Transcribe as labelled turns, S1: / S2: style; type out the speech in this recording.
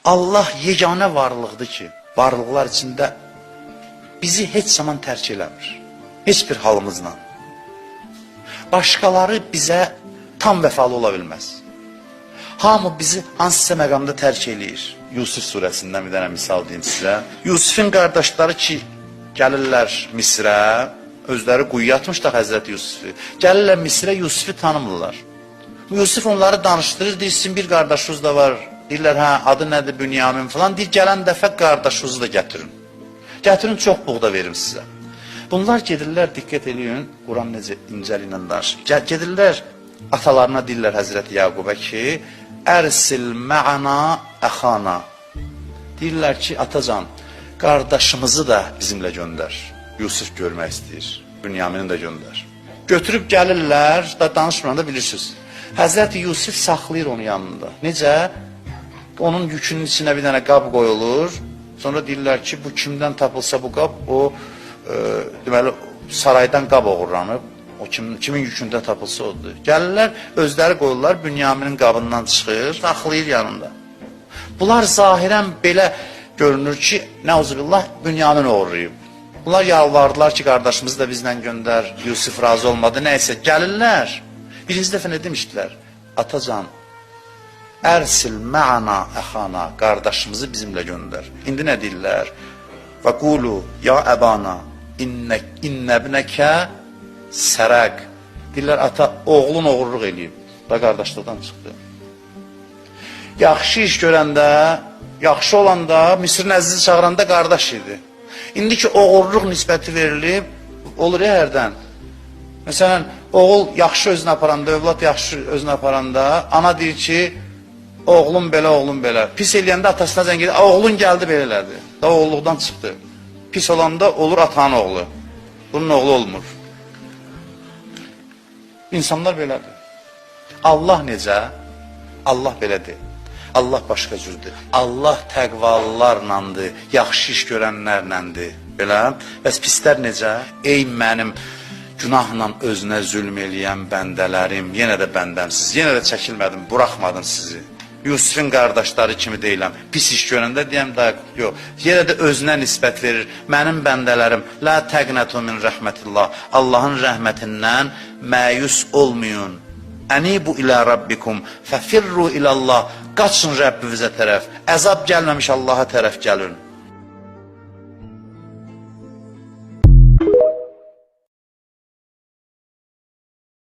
S1: Allah yeganə varlıqdır ki, varlıqlar içində bizi heç zaman tərk eləmir. Heç bir halımızla. Başqaları bizə tam vəfalı ola bilməz. Hamı bizi hansısa məqamda tərk eləyir. Yusuf surəsindən bir dənə misal deyim sizə. Yusufun qardaşları ki, gəlirlər Misrə, özləri quyuya atmışlar Həzrəti Yusufu. Gəlirlər Misrə, Yusufu tanımırlar. Yusuf onları danışdırır, deyir, sizin bir qardaşınız da var. Deyirlər, hə, adı nədir, Bünyamin falan. Deyir, gələn dəfə qardaşınızı da gətirin. Gətirin, çox buğda verim sizə. Bunlar gedirlər, diqqət eləyin, Quran necə incəliklə danışır. Gedirlər, atalarına deyirlər Həzrəti Yaqubə ki, ərsil mə'ana əxana. Deyirlər ki, atacan, qardaşımızı da bizimlə göndər. Yusuf görmək istəyir, Bünyamini də göndər. Götürüb gəlirlər, da danışmıranda bilirsiniz. Həzrəti Yusuf saxlayır onun yanında. Necə? Onun yükünün içinə bir dənə qab qoyulur. Sonra deyirlər ki, bu kimdən tapılsa bu qab, o deməli, saraydan qab oğurlanıb. O kimin yükündə tapılsa odur. Gəlirlər, özləri qoyurlar, Bünyaminin qabından çıxır, saxlayır yanında. Bunlar zahirən belə görünür ki, nəuzubillah, Bünyamin oğurlayıb. Bunlar yalvardılar ki, qardaşımızı da bizlə göndər, Yusuf razı olmadı, nəysə. Gəlirlər, birinci dəfə nə demişdilər? Atacan, ərsil mə'ana əxana, qardaşımızı bizimlə göndər. İndi nə deyirlər? Və qulu, ya əbana, innəbnəkə sərəq. Deyirlər, ata, oğlun oğurluq eləyib. Da qardaşlıqdan çıxdı. Yaxşı iş görəndə, yaxşı olanda, Misirin əzizi çağıranda qardaş idi. İndi ki, oğurluq nisbəti verilib, olur ya hərdən. Məsələn, oğul yaxşı özünə aparanda, övlad yaxşı özünə aparanda, ana deyir ki, oğlum belə, oğlum belə. Pis eləyəndə atasına zəng edir, oğlun gəldi belə elədi. Da oğulluqdan çıxdı. Pis olanda olur atanın oğlu. Bunun oğlu olmur. İnsanlar belədir. Allah necə? Allah belədir. Allah başqa cürdür. Allah təqvalılarlandır, yaxşı iş görənlərləndir. Belə. Bəs pislər necə? Ey mənim günahla özünə zülm eləyən bəndələrim, yenə də bəndəmsiz, yenə də çəkilmədim, buraxmadım sizi. Yusufun qardaşları kimi deyiləm. Pis iş görəndə deyəm, yox. Yenə də özünə nisbət verir. Mənim bəndələrim, la təqnətu min rəhmətillah. Allahın rəhmətindən məyus olmayın. Ənibu ilə Rabbikum, fəfirru ilallah. Qaçın Rəbbinizə tərəf. Əzab gəlməmiş Allaha tərəf gəlin.